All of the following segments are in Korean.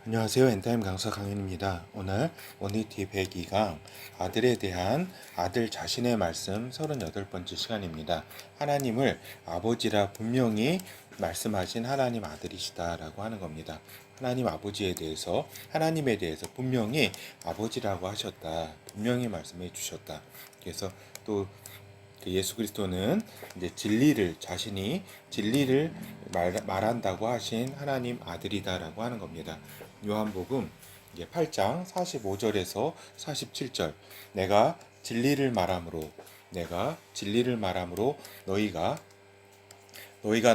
안녕하세요. 엔타임 강사 강윤입니다. 오늘 ONT 102강 아들에 대한 아들 자신의 말씀 38번째 시간입니다. 하나님을 아버지라 분명히 말씀하신 하나님 아들이시다라고 하는 겁니다. 하나님 아버지에 대해서 하나님에 대해서 분명히 아버지라고 하셨다. 분명히 말씀해 주셨다. 그래서 또 예수 그리스도는 이제 자신이 진리를 말한다고 하신 하나님 아들이다라고 하는 겁니다. 요한복음 8장 45절에서 47절 내가 진리를 말함으로 너희가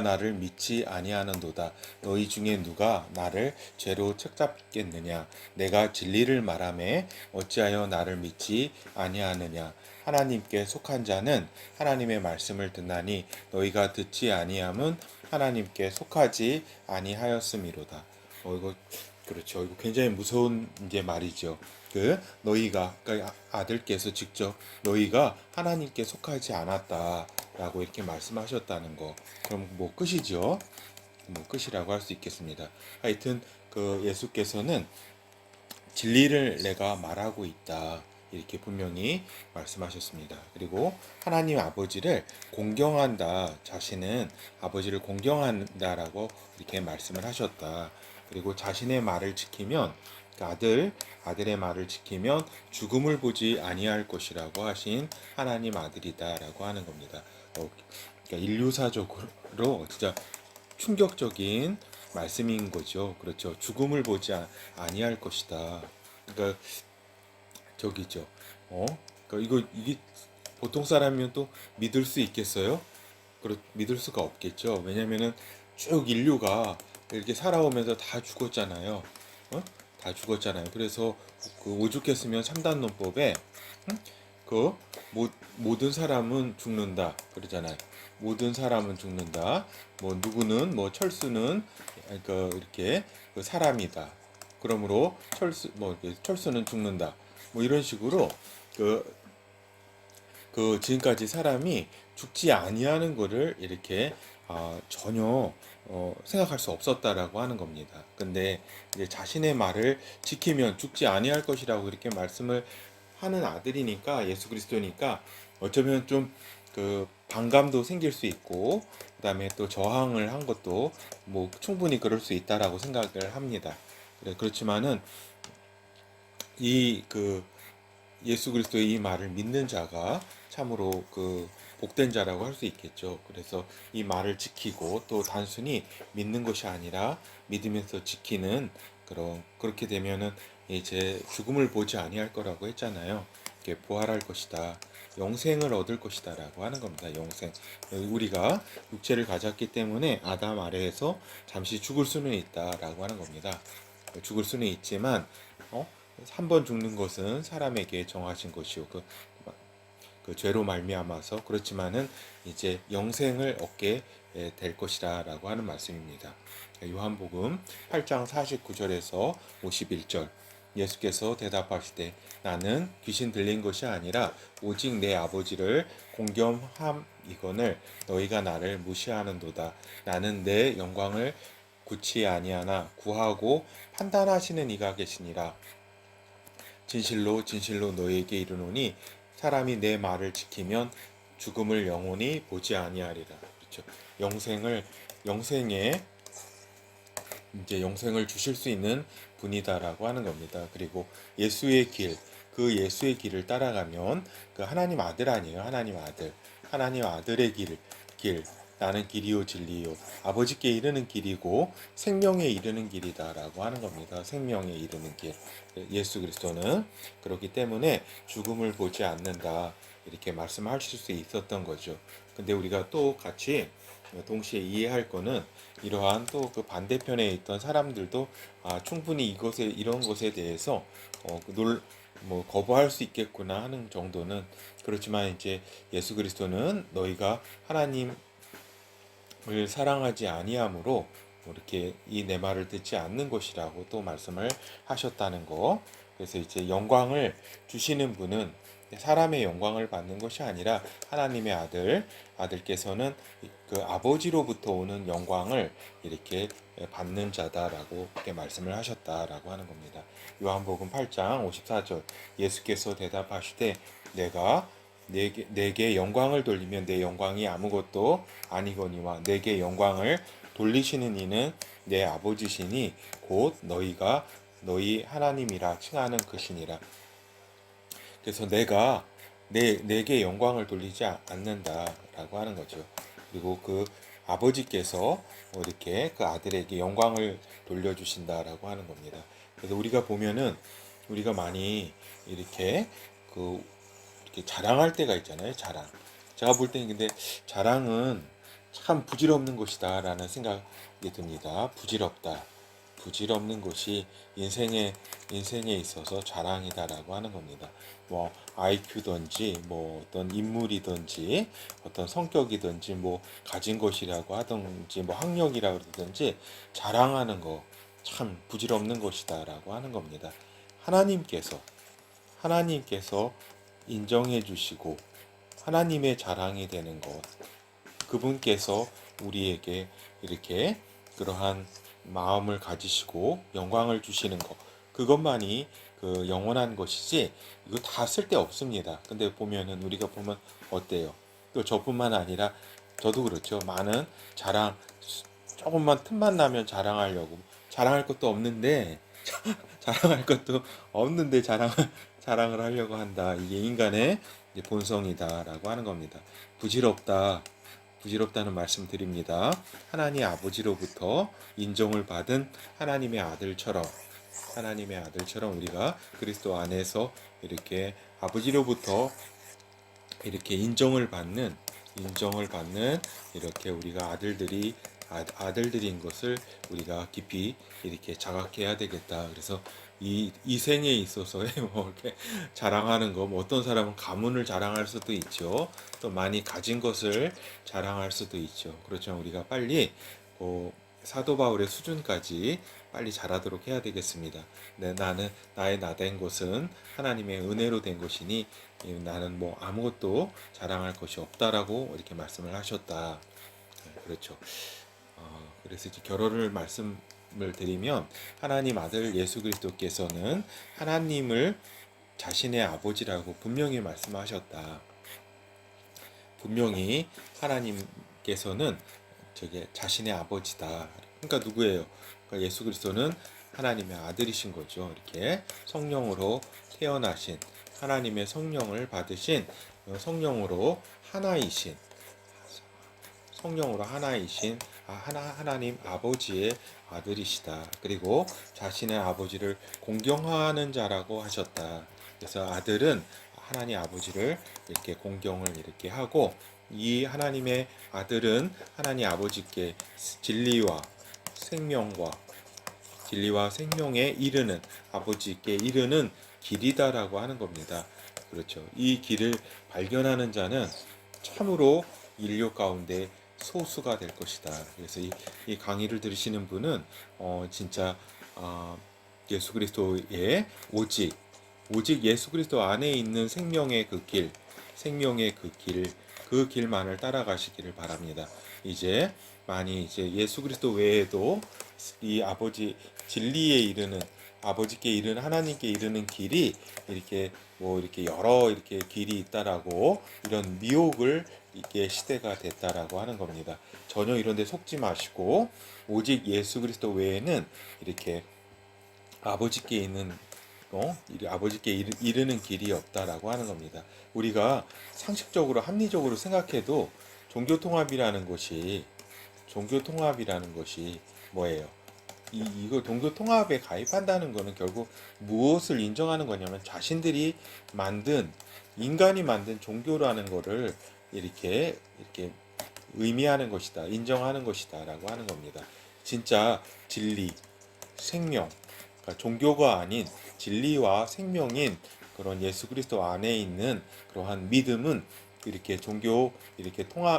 나를 믿지 아니하는도다. 너희 중에 누가 나를 죄로 책잡겠느냐? 내가 진리를 말하매 어찌하여 나를 믿지 아니하느냐? 하나님께 속한 자는 하나님의 말씀을 듣나니 너희가 듣지 아니함은 하나님께 속하지 아니하였음이로다. 이거 그렇죠. 이거 굉장히 무서운 이제 말이죠. 그러니까 아들께서 직접 너희가 하나님께 속하지 않았다라고 이렇게 말씀하셨다는 거. 그럼 뭐 끝이죠. 뭐 끝이라고 할 수 있겠습니다. 하여튼 예수께서는 진리를 내가 말하고 있다. 이렇게 분명히 말씀하셨습니다. 그리고 하나님 아버지를 공경한다. 자신은 아버지를 공경한다라고 이렇게 말씀을 하셨다. 그리고 자신의 말을 지키면 아들의 말을 지키면 죽음을 보지 아니할 것이라고 하신 하나님 아들이다라고 하는 겁니다. 그러니까 인류사적으로 진짜 충격적인 말씀인 거죠. 그렇죠. 죽음을 보지 아니할 것이다. 그러니까 저기죠. 그러니까 이게 보통 사람이면 또 믿을 수 있겠어요? 믿을 수가 없겠죠. 왜냐면은 쭉 인류가 이렇게 살아오면서 다 죽었잖아요. 다 죽었잖아요. 그래서 오죽했으면 참단론법에 응? 그 모든 사람은 죽는다 그러잖아요. 모든 사람은 죽는다. 뭐 누구는 뭐 철수는 이렇게 사람이다. 그러므로 철수는 죽는다. 뭐 이런 식으로 그 지금까지 사람이 죽지 아니하는 것을 이렇게 전혀 생각할 수 없었다라고 하는 겁니다. 근데 이제 자신의 말을 지키면 죽지 아니할 것이라고 이렇게 말씀을 하는 아들이니까 예수 그리스도니까 어쩌면 좀 반감도 생길 수 있고 그다음에 또 저항을 한 것도 뭐 충분히 그럴 수 있다라고 생각을 합니다. 그렇지만은 이 예수 그리스도의 이 말을 믿는 자가 참으로 복된 자라고 할 수 있겠죠. 그래서 이 말을 지키고 또 단순히 믿는 것이 아니라 믿으면서 지키는 그렇게 되면은 이제 죽음을 보지 아니할 거라고 했잖아요. 이렇게 부활할 것이다. 영생을 얻을 것이다라고 하는 겁니다. 영생. 우리가 육체를 가졌기 때문에 아담 아래에서 잠시 죽을 수는 있다라고 하는 겁니다. 죽을 수는 있지만 한 번 죽는 것은 사람에게 정하신 것이요 그 죄로 말미암아서 그렇지만은 이제 영생을 얻게 될 것이라고 하는 말씀입니다. 요한복음 8장 49절에서 51절 예수께서 대답하시되 나는 귀신 들린 것이 아니라 오직 내 아버지를 공경함이거늘 너희가 나를 무시하는도다. 나는 내 영광을 구치 아니하나 구하고 판단하시는 이가 계시니라. 진실로 진실로 너희에게 이르노니 사람이 내 말을 지키면 죽음을 영원히 보지 아니하리라. 그렇죠. 영생에 이제 영생을 주실 수 있는 분이다라고 하는 겁니다. 그리고 예수의 길을 따라가면 하나님 아들 아니에요. 하나님 아들의 길, 나는 길이요 진리요 아버지께 이르는 길이고 생명에 이르는 길이다라고 하는 겁니다. 생명에 이르는 길. 예수 그리스도는 그렇기 때문에 죽음을 보지 않는다. 이렇게 말씀하실 수 있었던 거죠. 근데 우리가 또 같이 동시에 이해할 거는 이러한 또 반대편에 있던 사람들도 충분히 이런 것에 대해서 거부할 수 있겠구나 하는 정도는 그렇지만 이제 예수 그리스도는 너희가 하나님을 사랑하지 아니함으로 이렇게 이 내 말을 듣지 않는 것이라고 또 말씀을 하셨다는 거. 그래서 이제 영광을 주시는 분은 사람의 영광을 받는 것이 아니라 하나님의 아들께서는 아버지로부터 오는 영광을 이렇게 받는 자다라고 이렇게 말씀을 하셨다라고 하는 겁니다. 요한복음 8장 54절 예수께서 대답하시되 내가 내게 영광을 돌리면 내 영광이 아무것도 아니거니와 내게 영광을 돌리시는 이는 내 아버지시니 곧 너희가 너희 하나님이라 칭하는 것이니라. 그래서 내가 내게 영광을 돌리지 않는다라고 하는 거죠. 그리고 그 아버지께서 이렇게 그 아들에게 영광을 돌려주신다라고 하는 겁니다. 그래서 우리가 보면은 우리가 많이 이렇게 이렇게 자랑할 때가 있잖아요. 자랑. 제가 볼 때는 근데 자랑은 참 부질없는 것이다라는 생각이 듭니다. 부질없는 것이 인생에 있어서 자랑이다라고 하는 겁니다. 뭐 IQ든지 뭐 어떤 인물이든지 어떤 성격이든지 뭐 가진 것이라고 하든지 뭐 학력이라고 그러든지 자랑하는 거 참 부질없는 것이다라고 하는 겁니다. 하나님께서 인정해 주시고 하나님의 자랑이 되는 것, 그분께서 우리에게 이렇게 그러한 마음을 가지시고 영광을 주시는 것, 그것만이 그 영원한 것이지 이거 다 쓸데 없습니다. 근데 보면은 우리가 보면 어때요? 또 저뿐만 아니라 저도 그렇죠. 많은 자랑, 조금만 틈만 나면 자랑할 것도 없는데 자랑할 것도 없는데 자랑을 하려고 한다. 이게 인간의 본성이다라고 하는 겁니다. 부질없다는 말씀 드립니다. 하나님 아버지로부터 인정을 받은 하나님의 아들처럼 우리가 그리스도 안에서 이렇게 아버지로부터 이렇게 인정을 받는 이렇게 우리가 아들들인 것을 우리가 깊이 이렇게 자각해야 되겠다. 그래서 이 생에 있어서의 뭐 이렇게 자랑하는 거, 뭐 어떤 사람은 가문을 자랑할 수도 있죠. 또 많이 가진 것을 자랑할 수도 있죠. 그렇지만 우리가 빨리 사도 바울의 수준까지 빨리 자라도록 해야 되겠습니다. 나의 나된 것은 하나님의 은혜로 된 것이니 나는 뭐 아무것도 자랑할 것이 없다라고 이렇게 말씀을 하셨다. 그렇죠. 그래서 이제 결론을 말씀을 드리면 하나님 아들 예수 그리스도께서는 하나님을 자신의 아버지라고 분명히 말씀하셨다. 분명히 하나님께서는 자신의 아버지다. 그러니까 누구예요? 그러니까 예수 그리스도는 하나님의 아들이신 거죠. 이렇게 성령으로 태어나신 하나님의 성령을 받으신 성령으로 하나이신 하나님 아버지의 아들이시다. 그리고 자신의 아버지를 공경하는 자라고 하셨다. 그래서 아들은 하나님 아버지를 이렇게 공경을 이렇게 하고 이 하나님의 아들은 하나님 아버지께 진리와 생명에 이르는 아버지께 이르는 길이다라고 하는 겁니다. 그렇죠. 이 길을 발견하는 자는 참으로 인류 가운데 소수가 될 것이다. 그래서 이 강의를 들으시는 분은 진짜 예수 그리스도의 오직 예수 그리스도 안에 있는 생명의 그 길만을 따라가시기를 바랍니다. 이제 예수 그리스도 외에도 이 진리에 이르는 아버지께 이르는 하나님께 이르는 길이 이렇게 여러 길이 있다라고 이런 미혹을 이게 시대가 됐다라고 하는 겁니다. 전혀 이런 데 속지 마시고 오직 예수 그리스도 외에는 이렇게 아버지께 이르는 길이 없다라고 하는 겁니다. 우리가 상식적으로 합리적으로 생각해도 종교 통합이라는 것이 뭐예요? 이거 종교 통합에 가입한다는 것은 결국 무엇을 인정하는 거냐면 인간이 만든 종교라는 것을 이렇게 의미하는 것이다, 인정하는 것이다라고 하는 겁니다. 진짜 진리, 생명, 그러니까 종교가 아닌 진리와 생명인 그런 예수 그리스도 안에 있는 그러한 믿음은 이렇게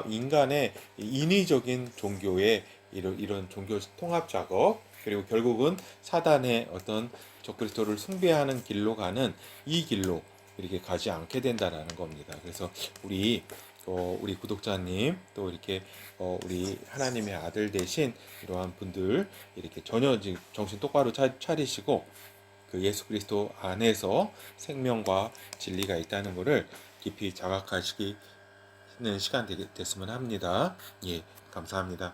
인간의 인위적인 종교의 이런 종교 통합 작업, 그리고 결국은 사단의 어떤 적그리스도를 숭배하는 길로 가는 이 길로 이렇게 가지 않게 된다라는 겁니다. 그래서 우리 또 우리 구독자님 또 이렇게 우리 하나님의 아들 되신 이러한 분들 이렇게 전혀 지금 정신 똑바로 차리시고 그 예수 그리스도 안에서 생명과 진리가 있다는 것을 깊이 자각하시는 시간 됐으면 합니다. 예, 감사합니다.